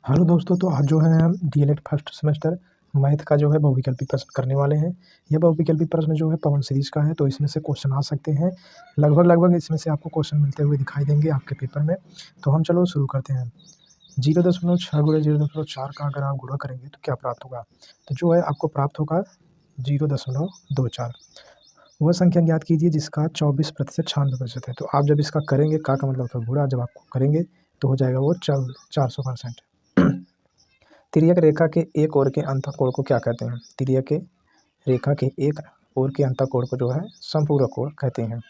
Hello दोस्तों, तो आज जो है हम डीएलएड फर्स्ट सेमेस्टर मैथ का जो है बहुविकल्पी प्रश्न करने वाले हैं। यह बहुविकल्पी प्रश्न जो है पवन सीरीज का है, तो इसमें से क्वेश्चन आ सकते हैं। लगभग इसमें से आपको क्वेश्चन मिलते हुए दिखाई देंगे आपके पेपर में। तो हम चलो शुरू करते हैं। 0.6 गुणा 0.4 का अगर आप गुणा करेंगे तो क्या प्राप्त होगा? तो जो है आपको प्राप्त होगा 0.24। वह संख्या ज्ञात कीजिए जिसका 24% 96% है। तो आप जब इसका करेंगे का मतलब था गुणा, जब आप करेंगे तो हो जाएगा वो 400%। तिर्यक रेखा के एक ओर के अंतःकोण को क्या कहते हैं? तिर्यक रेखा के एक ओर के अंतःकोण को जो है समपूरक कोण कहते हैं।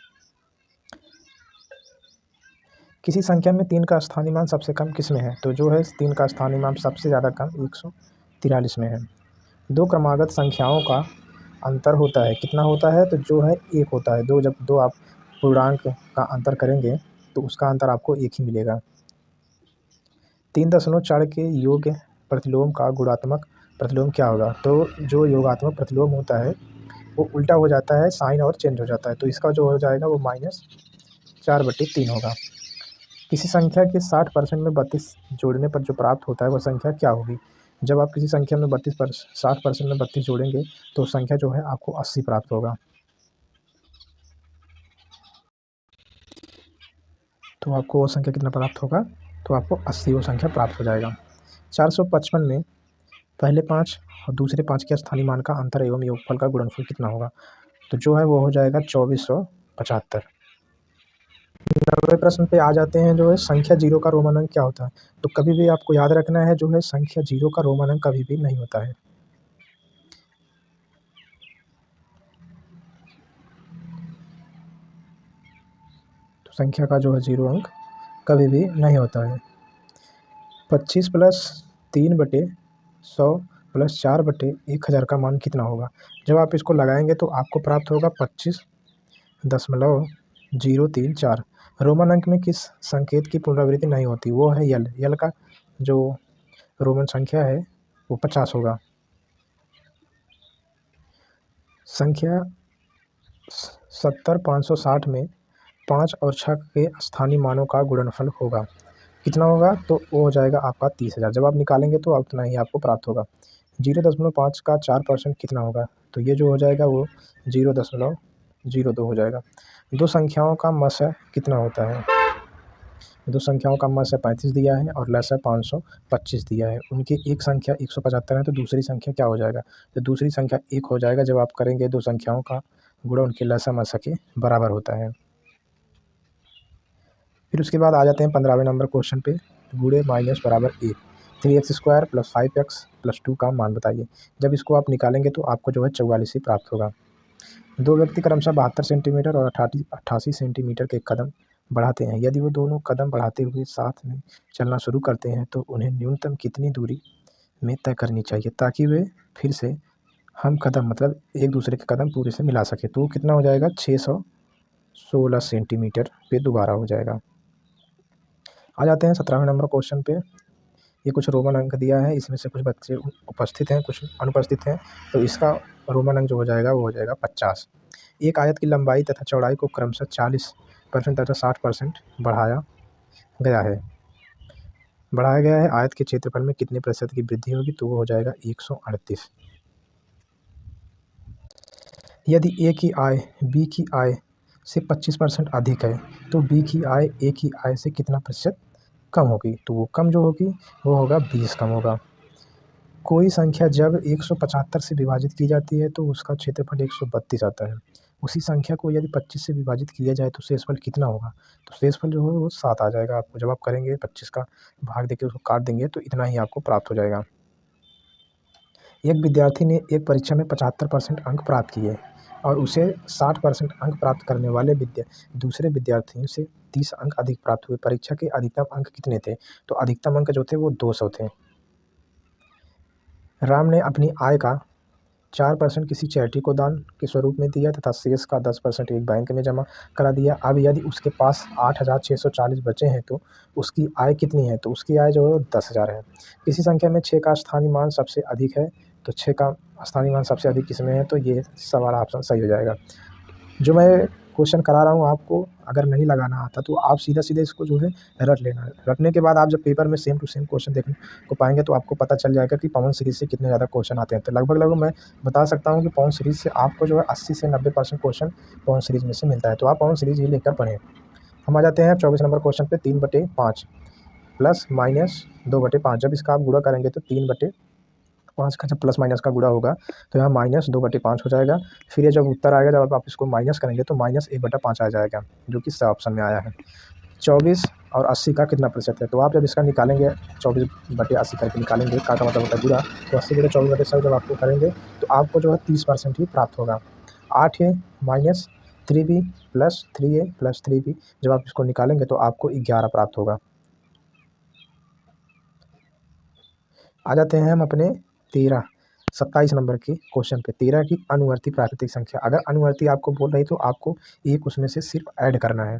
किसी संख्या में 3 का स्थानीय मान सबसे कम किस में है? तो जो है 3 का स्थानीय मान सबसे ज़्यादा कम 143 में है। दो क्रमागत संख्याओं का अंतर होता है, कितना होता है? तो जो है 1 होता है। जब दो आप पूर्णांक का अंतर करेंगे तो उसका अंतर आपको 1 ही मिलेगा। 3.4 के योग प्रतिलोम का गुणात्मक प्रतिलोम क्या होगा? तो जो योगात्मक प्रतिलोम होता है वो उल्टा हो जाता है, साइन और चेंज हो जाता है, तो इसका जो हो जाएगा वो -4/3 होगा। किसी संख्या के 60% में 32 जोड़ने पर जो प्राप्त होता है वह संख्या क्या होगी? जब आप किसी संख्या में 60% में 32 जोड़ेंगे तो संख्या जो है आपको 80 प्राप्त होगा। तो आपको वो संख्या कितना प्राप्त होगा? तो आपको 80 वो संख्या प्राप्त हो जाएगा। 455 में पहले 5 और दूसरे 5 के स्थानीय मान का अंतर एवं योगफल का गुणनफल कितना होगा? तो जो है वो हो जाएगा 2475। 90 प्रश्न पे आ जाते हैं। जो है संख्या 0 का रोमन अंक क्या होता है? तो कभी भी आपको याद रखना है, जो है संख्या 0 का रोमन अंक कभी भी नहीं होता है। तो संख्या का जो है 0 अंक कभी भी नहीं होता है। 25 + 3/100 + 4/1000 का मान कितना होगा? जब आप इसको लगाएंगे तो आपको प्राप्त होगा 25.034। रोमन अंक में किस संकेत की पुनरावृत्ति नहीं होती? वो है यल। यल का जो रोमन संख्या है वो 50 होगा। संख्या 70 560 में 5 और 6 के स्थानीय मानों का गुणनफल होगा, कितना होगा? तो वो हो जाएगा आपका 30,000। जब आप निकालेंगे तो उतना ही आपको प्राप्त होगा। 0.5 का 4% कितना होगा? तो ये जो हो जाएगा वो 0.02 हो जाएगा। दो संख्याओं का मस कितना होता है? दो संख्याओं का मस 35 दिया है और लस 525 दिया है। उनकी एक संख्या 175 है, तो दूसरी संख्या क्या हो जाएगा? तो दूसरी संख्या 1 हो जाएगा। जब आप करेंगे दो संख्याओं का गुणा उनके लसा मसा के बराबर होता है। फिर उसके बाद आ जाते हैं 15वें नंबर क्वेश्चन पे। गुणे माइनस बराबर 1, 3x² + 5x + 2 का मान बताइए। जब इसको आप निकालेंगे तो आपको जो है 44 ही प्राप्त होगा। दो व्यक्ति क्रमशः 72 सेंटीमीटर और 88 सेंटीमीटर के कदम बढ़ाते हैं। यदि वो दोनों कदम बढ़ाते हुए साथ में चलना शुरू करते हैं तो उन्हें न्यूनतम कितनी दूरी में तय करनी चाहिए ताकि वे फिर से हम कदम मतलब एक दूसरे के कदम पूरे से मिला सके? तो कितना हो जाएगा? 616 सेंटीमीटर पे दोबारा हो जाएगा। आ जाते हैं 17वें नंबर क्वेश्चन पे। ये कुछ रोमन अंक दिया है, इसमें से कुछ बच्चे उपस्थित हैं, कुछ अनुपस्थित हैं, तो इसका रोमन अंक जो हो जाएगा वो हो जाएगा 50। एक आयत की लंबाई तथा चौड़ाई को क्रमशः 40% तथा 60% गया है बढ़ाया गया है। आयत के क्षेत्रफल में कितने प्रतिशत की वृद्धि होगी? तो वो हो जाएगा 138। यदि ए की आय बी की आय से 25% अधिक है तो बी की आय ए की आय से कितना प्रतिशत कम होगी? तो वो कम जो होगी वो होगा 20 कम होगा। कोई संख्या जब 175 से विभाजित की जाती है तो उसका क्षेत्रफल 132 आता है। उसी संख्या को यदि 25 से विभाजित किया जाए तो शेषफल कितना होगा? तो शेषफल जो है वो 7 आ जाएगा आपको। जब आप करेंगे 25 का भाग देके उसको काट देंगे तो इतना ही आपको प्राप्त हो जाएगा। एक विद्यार्थी ने एक परीक्षा में 75% अंक प्राप्त किए और उसे 60% अंक प्राप्त करने वाले दूसरे विद्यार्थियों से 30 अंक अधिक प्राप्त हुए। परीक्षा के अधिकतम अंक कितने थे? तो अधिकतम अंक जो थे वो 200 थे। राम ने अपनी आय का 4% किसी चैरिटी को दान के स्वरूप में दिया तथा शेष का 10% एक बैंक में जमा करा दिया। अब यदि उसके पास 8,640 बचे हैं तो उसकी आय कितनी है? तो उसकी आय जो है 10,000 है। किसी संख्या में 6 का स्थानीय मान सबसे अधिक है, तो 6 का स्थानीय मान सबसे अधिक किस में है? तो ये सवाल ऑप्शन सही हो जाएगा। जो मैं क्वेश्चन करा रहा हूँ आपको, अगर नहीं लगाना आता तो आप सीधा सीधे इसको जो है रट लेना। रटने के बाद आप जब पेपर में सेम टू सेम क्वेश्चन देखने को पाएंगे तो आपको पता चल जाएगा कि पवन सीरीज़ से कितने ज़्यादा क्वेश्चन आते हैं। तो लगभग मैं बता सकता हूँ कि पवन सीरीज़ से आपको जो है 80 से 90% क्वेश्चन पवन सीरीज़ में से मिलता है। तो आप पवन सीरीज़ ही लेकर पढ़ें। हम आ जाते हैं 24 नंबर क्वेश्चन पे। 3/5 प्लस माइनस 2/5। जब इसका आप गुणा करेंगे तो 3/5 का जब प्लस माइनस का गुणा होगा तो यहाँ -2/5 हो जाएगा। फिर ये जब उत्तर आएगा, जब आप इसको माइनस करेंगे तो -1/5 आ जाएगा, जो कि स ऑप्शन में आया है। 24 और 80 का कितना प्रतिशत है? तो आप जब इसका निकालेंगे 24/80 करके निकालेंगे, का मतलब होता है गुणा, तो 80 बटे 24/100 जब आपको करेंगे तो आपको जो है 30% ही प्राप्त होगा। 8A minus 3B plus 3A plus 3B, जब आप इसको निकालेंगे तो आपको 11 प्राप्त होगा। आ जाते हैं हम अपने 27 नंबर के क्वेश्चन पे। 13 की अनुवर्ती प्राकृतिक संख्या। अगर अनुवर्ती आपको बोल रही तो आपको एक उसमें से सिर्फ ऐड करना है।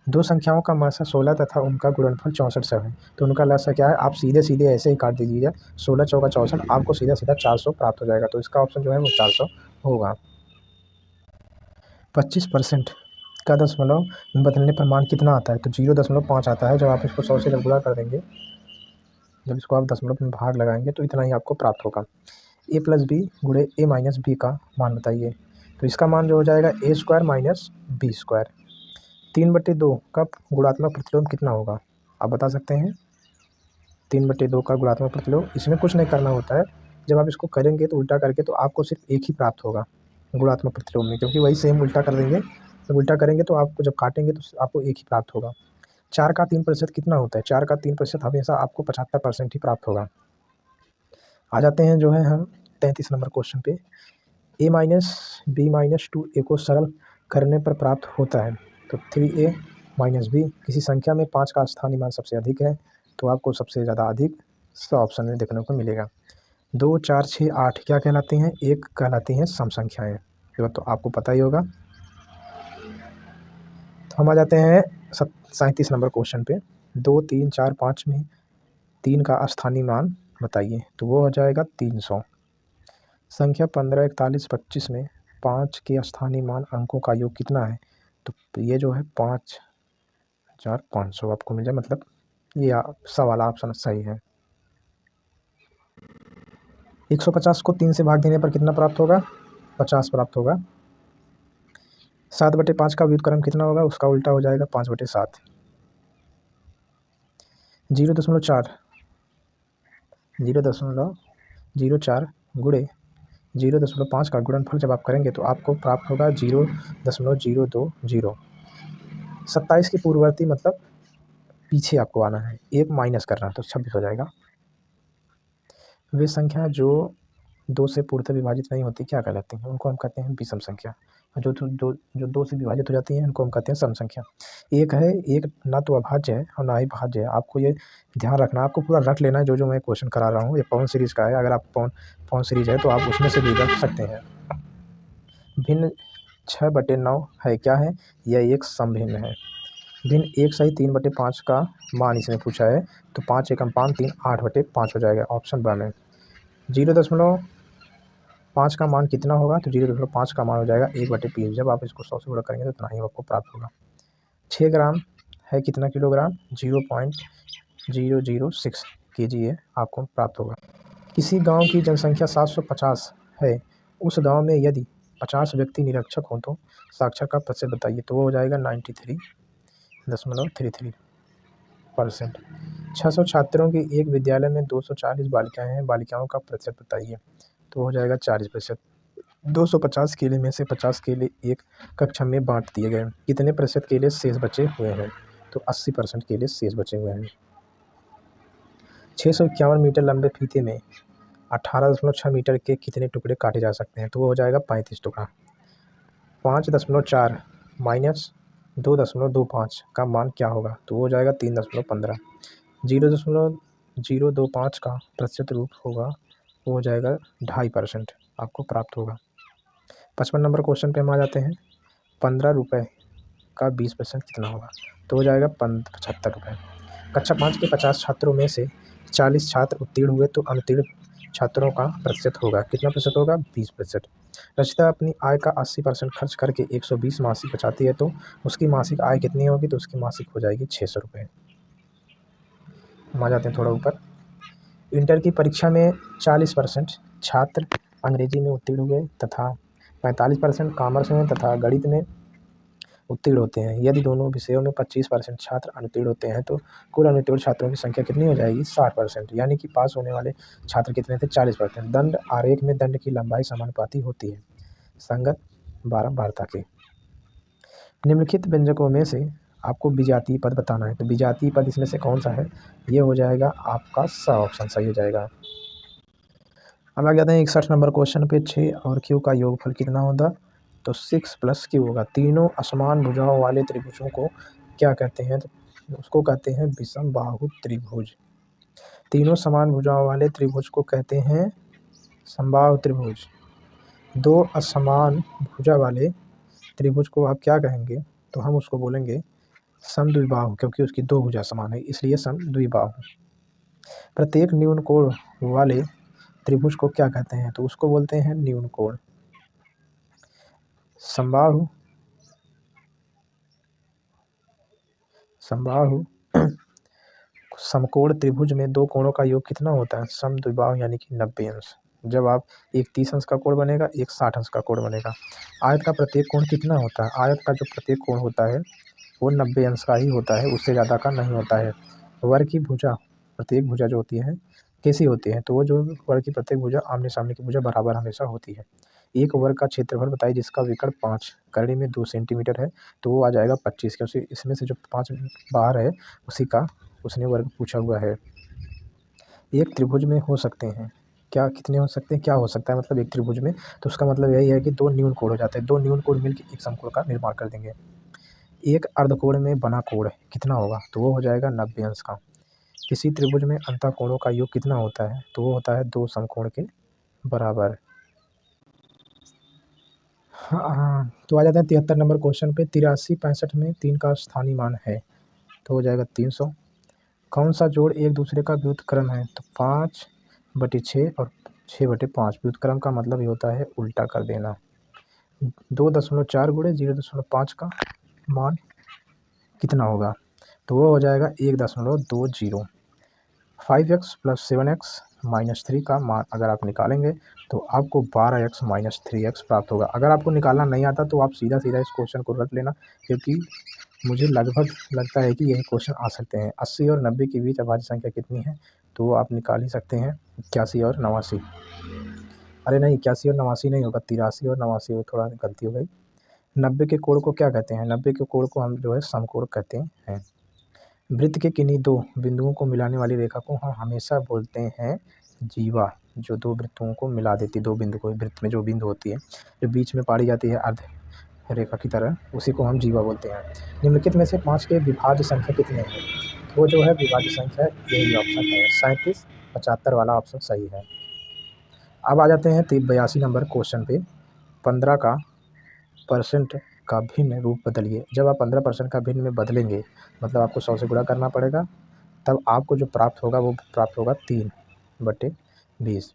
दो संख्याओं का लसा 16 तथा उनका गुणनफल 64 है, तो उनका लसा क्या है? आप सीधे सीधे ऐसे ही काट दीजिएगा। 16 चौका 64, आपको सीधा सीधा 400 प्राप्त हो जाएगा। तो इसका ऑप्शन जो है वो 400 होगा। 25% का दशमलव में बदलने पर मान कितना आता है? तो 0.5 आता है। जब आप इसको 100 से जब गुणा कर देंगे, जब इसको आप दशमलव में भाग लगाएंगे तो इतना ही आपको प्राप्त होगा। a प्लस बी गुणे a माइनस बी का मान बताइए। तो इसका मान जो हो जाएगा a² माइनस b²। 3/2 का गुणात्मक प्रतिलोम कितना होगा? आप बता सकते हैं। 3/2 का गुणात्मक प्रतिलोम, इसमें कुछ नहीं करना होता है। जब आप इसको करेंगे तो उल्टा करके तो आपको सिर्फ एक ही प्राप्त होगा गुणात्मक प्रतिलोम में, क्योंकि वही सेम उल्टा कर देंगे। जब उल्टा करेंगे तो आपको जब काटेंगे तो आपको एक ही प्राप्त होगा। 4 का 3% कितना होता है? 4 का 3% हमेशा आपको 75% ही प्राप्त होगा। आ जाते हैं जो है हम 33 नंबर क्वेश्चन पे। a minus B minus 2a को सरल करने पर प्राप्त होता है। तो 3a माइनस बी, किसी संख्या में 5 का स्थानीय मान सबसे अधिक है, तो आपको सबसे ज़्यादा अधिक ऑप्शन में देखने को मिलेगा। 2, 4, 6, 8 क्या कहलाती हैं? एक कहलाती हैं सम संख्याएँ, जो तो आपको पता ही होगा। तो हम आ जाते हैं 37 नंबर क्वेश्चन पे। 2, 3, 4, 5 में 3 का स्थानीय मान बताइए। तो वो हो जाएगा 300। संख्या 15, 41, 25 में 5 के स्थानीय मान अंकों का योग कितना है? तो ये जो है 5500 आपको मिल जाए, मतलब ये सवाल ऑप्शन सही है। 150 को 3 से भाग देने पर कितना प्राप्त होगा? 50 प्राप्त होगा। 7/5 का व्युत्क्रम कितना होगा? उसका उल्टा हो जाएगा 5/7। 0.04 गुणे 0.5 का गुणनफल जब आप करेंगे तो आपको प्राप्त होगा 0.020। 27 के पूर्ववर्ती मतलब पीछे आपको आना है, एक माइनस करना है, तो 26 हो जाएगा। वे संख्या जो 2 से पूर्णतः विभाजित नहीं होती क्या कहलाती हैं? उनको हम कहते हैं विषम संख्या। जो 2 से विभाजित हो जाती हैं उनको हम कहते हैं सम संख्या। एक है, एक ना तो अभाज्य है और ना ही भाज्य है। आपको ये ध्यान रखना, आपको पूरा रट लेना है जो मैं क्वेश्चन करा रहा हूँ। ये पवन सीरीज़ का है, अगर आप पवन सीरीज़ है तो आप उसमें से भी रख सकते हैं। भिन्न 6/9 है, क्या है? यह एक समभिन्न है। भिन्न 1 सही 3/5 का मान इसमें पूछा है, तो 5 एकम 5 3 8/5 हो जाएगा ऑप्शन ब में। 0.5 का मान कितना होगा? तो 0.5 का मान हो जाएगा 1/20। जब आप इसको 100 से गुणा करेंगे तो इतना ही आपको प्राप्त होगा। 6 ग्राम है कितना किलोग्राम? 0.006 kg ये आपको प्राप्त होगा। किसी गांव की जनसंख्या 750 है, उस गांव में यदि 50 व्यक्ति निरक्षर हों तो साक्षर का प्रतिशत बताइए। तो वो हो जाएगा 93.33%। 600 छात्रों के एक विद्यालय में 240 बालिकाएं हैं, बालिकाओं का प्रतिशत बताइए। तो हो जाएगा 40%। 250 केले में से 50 केले एक कक्षा में बांट दिए गए, कितने प्रतिशत केले शेष बचे हुए हैं? तो 80% केले शेष बचे हुए हैं। 651 मीटर लंबे फीते में 18.6 मीटर के कितने टुकड़े काटे जा सकते हैं? तो वो हो जाएगा 35 टुकड़ा। 5.4 माइनस 2.25 का मान क्या होगा? तो वो हो जाएगा 3.15। 0.025 का प्रतिशत रूप होगा, वो हो जाएगा 2.5% आपको प्राप्त होगा। 55 नंबर क्वेश्चन पे हम आ जाते हैं। 15 रुपये का 20% कितना होगा? तो हो जाएगा 75 रुपये। कक्षा 5 के 50 छात्रों में से 40 छात्र उत्तीर्ण हुए, तो अनुत्तीर्ण छात्रों का प्रतिशत होगा कितना प्रतिशत होगा? 20%। रचिता अपनी आय का 80% खर्च करके 120 मासिक बचाती है, तो उसकी मासिक आय कितनी होगी? तो उसकी मासिक हो जाएगी 600 रुपये। हम आ जाते हैं थोड़ा ऊपर। इंटर की परीक्षा में 40% छात्र अंग्रेजी में उत्तीर्ण हुए तथा 45% कॉमर्स में तथा गणित में उत्तीर्ण होते हैं। यदि दोनों विषयों में 25% छात्र अनुत्तीर्ण होते हैं तो कुल अनुत्तीर्ण छात्रों की संख्या कितनी हो जाएगी? 60%। यानी कि पास होने वाले छात्र कितने थे? 40%। दंड आरेख में दंड की लंबाई समानुपाती होती है। संगत बारंबारता के। निम्नलिखित व्यंजकों में से आपको विजातीय पद बताना है, तो विजातीय पद इसमें से कौन सा है? ये हो जाएगा आपका स ऑप्शन सही हो जाएगा। अब आगे आते हैं 61 नंबर क्वेश्चन पे। 6 और Q का योगफल कितना होगा? तो 6 + Q होगा। तीनों असमान भुजाओं वाले त्रिभुजों को क्या कहते हैं? तो उसको कहते हैं विषम बाहु त्रिभुज। तीनों समान भुजाओं वाले त्रिभुज को कहते हैं समबाहु त्रिभुज। दो असमान भुजा वाले त्रिभुज को आप क्या कहेंगे? तो हम उसको बोलेंगे समद्विबाहु, क्योंकि उसकी दो भुजा समान है इसलिए समद्विबाहु। प्रत्येक न्यून कोण वाले त्रिभुज को क्या कहते हैं? तो उसको बोलते हैं न्यून कोण। समबाहु समकोण त्रिभुज में दो कोणों का योग कितना होता है? समद्विबाहु यानी कि 90 अंश। जब आप एक 30 अंश का कोण बनेगा, एक 60 अंश का कोण बनेगा। आयत का प्रत्येक कोण कितना होता है? आयत का जो प्रत्येक कोण होता है वो 90 अंश का ही होता है, उससे ज़्यादा का नहीं होता है। वर्ग की भुजा, प्रत्येक भुजा जो होती है कैसी होती है? तो वो जो वर्ग की प्रत्येक भुजा आमने सामने की भुजा बराबर हमेशा होती है। एक वर्ग का क्षेत्रफल बताइए जिसका विकर्ण 5 करने में 2 सेंटीमीटर है, तो वो आ जाएगा 25, क्योंकि इसमें से जो 5 बाहर है उसी का उसने वर्ग पूछा हुआ है। एक त्रिभुज में हो सकते हैं क्या? कितने हो सकते हैं? क्या हो सकता है मतलब एक त्रिभुज में? तो उसका मतलब यही है कि दो न्यून कोण हो जाते हैं। दो न्यून कोण मिलकर एक समकोण का निर्माण कर देंगे। एक अर्धकोण में बना कोण कितना होगा? तो वो हो जाएगा 90 अंश का। किसी त्रिभुज में अंतःकोणों का योग कितना होता है? तो वो होता है दो समकोण के बराबर। हाँ, तो आ जाते हैं 73 नंबर क्वेश्चन पे। 83 65 में 3 का स्थानीय मान है, तो हो जाएगा 300। कौन सा जोड़ एक दूसरे का व्युत्क्रम है? तो 5/6 और 6/5। व्युत्क्रम का मतलब ये होता है उल्टा कर देना। 2.4 गुणे 0.5 का मान कितना होगा? तो वो हो जाएगा 1.20। 5x + 7x - 3 का मान अगर आप निकालेंगे तो आपको 12x - 3x प्राप्त होगा। अगर आपको निकालना नहीं आता तो आप सीधा सीधा इस क्वेश्चन को रख लेना, क्योंकि मुझे लगभग लगता है कि यही क्वेश्चन आ सकते हैं। 80 और 90 के बीच अभाज्य संख्या कितनी है? तो वो आप निकाल ही सकते हैं, 81 और 89। अरे नहीं, 81 और 89 नहीं होगा, 83 और 89, वो थोड़ा गलती हो गई। 90 के कोण को क्या कहते हैं? 90 के कोण को हम जो है समकोण कहते हैं। वृत्त के किन्हीं दो बिंदुओं को मिलाने वाली रेखा को हम हमेशा बोलते हैं जीवा। जो दो वृत्तों को मिला देती है, दो बिंदु को, वृत्त में जो बिंदु होती है जो बीच में पाड़ी जाती है अर्ध रेखा की तरह, उसी को हम जीवा बोलते हैं। निम्नलिखित में से 5 के विभाज्य संख्या कितने हैं? वो जो है विभाज्य संख्या यही ऑप्शन है 37, 75 वाला ऑप्शन सही है। अब आ जाते हैं 82 नंबर क्वेश्चन पे। 15 का % का भिन्न रूप बदलिए। जब आप 15% का भिन्न में बदलेंगे मतलब आपको 100 से गुणा करना पड़ेगा, तब आपको जो प्राप्त होगा वो प्राप्त होगा 3/20।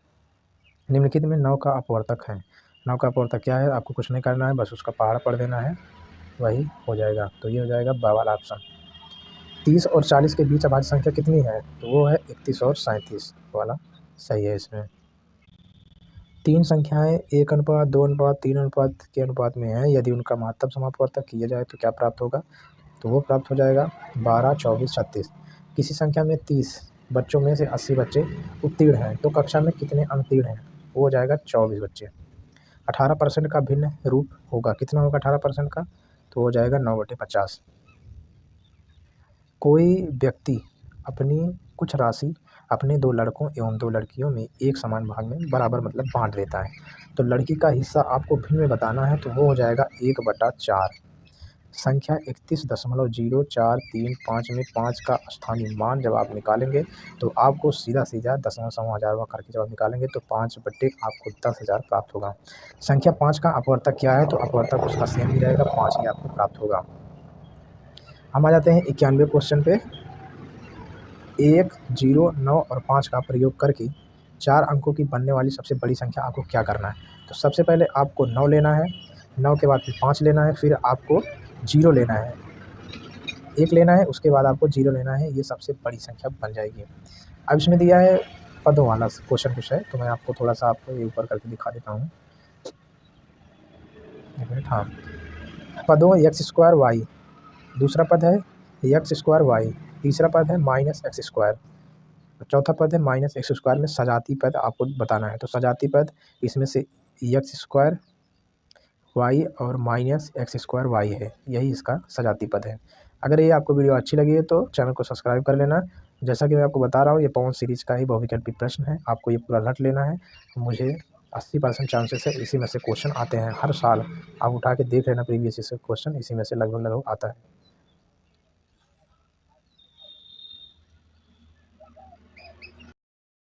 निम्नलिखित में 9 का अपवर्तक है। 9 का अपवर्तक क्या है? आपको कुछ नहीं करना है, बस उसका पहाड़ पढ़ देना है, वही हो जाएगा। तो ये हो जाएगा ब वाला ऑप्शन। 30 और 40 के बीच अभाज्य संख्या कितनी है? तो वो है 31 और 37 वाला सही है। इसमें 3 संख्याएं 1:2, 2:3, 3 के अनुपात में हैं। यदि उनका महत्तम समापवर्तक किया जाए तो क्या प्राप्त होगा? तो वो प्राप्त हो जाएगा 12, 24, 36। किसी संख्या में 30 बच्चों में से 80 बच्चे उत्तीर्ण हैं, तो कक्षा में कितने अनुत्तीर्ण हैं? वो हो जाएगा 24 बच्चे। 18% का भिन्न रूप होगा। कितना होगा 18% का? तो हो जाएगा 9/50। कोई व्यक्ति अपनी कुछ राशि अपने 2 लड़कों एवं 2 लड़कियों में एक समान भाग में बराबर मतलब बांट देता है, तो लड़की का हिस्सा आपको भिन्न में बताना है, तो वो हो जाएगा 1/4। संख्या 31.0435 में 5 का स्थानीय मान जब आप निकालेंगे तो आपको सीधा सीधा दशमलव समूह हज़ारवां करके जब आप निकालेंगे तो 5 बट्टे आपको 10,000 प्राप्त होगा। संख्या 5 का अपवर्तक क्या है? तो अपवर्तक उसका सेम ही रहेगा, 5 ही आपको प्राप्त होगा। हम आ जाते हैं 91 क्वेश्चन पे। 1, 0, 9 और 5 का प्रयोग करके 4 अंकों की बनने वाली सबसे बड़ी संख्या आपको क्या करना है। तो सबसे पहले आपको 9 लेना है, 9 के बाद फिर 5 लेना है, फिर आपको 0 लेना है, 1 लेना है, उसके बाद आपको 0 लेना है, ये सबसे बड़ी संख्या बन जाएगी। अब इसमें दिया है पदों वाला क्वेश्चन कुछ है, तो मैं आपको थोड़ा-सा आपको ये ऊपर करके दिखा देता हूँ। 1 मिनट, हाँ। पदों x² y, दूसरा पद है x² y, तीसरा पद है -x², चौथा पद है -x² में सजाती पद आपको बताना है। तो सजाती पद इसमें से x² y और -x² y है, यही इसका सजाती पद है। अगर ये आपको वीडियो अच्छी लगी है तो चैनल को सब्सक्राइब कर लेना। जैसा कि मैं आपको बता रहा हूँ, ये पवन सीरीज़ का ही बहुविकल्पी प्रश्न है, आपको ये पूरा रट लेना है। मुझे 80% चांसेस है इसी में से क्वेश्चन आते हैं हर साल। आप उठा के देख लेना प्रीवियस ईयर से क्वेश्चन इसी में से लगभग आता है।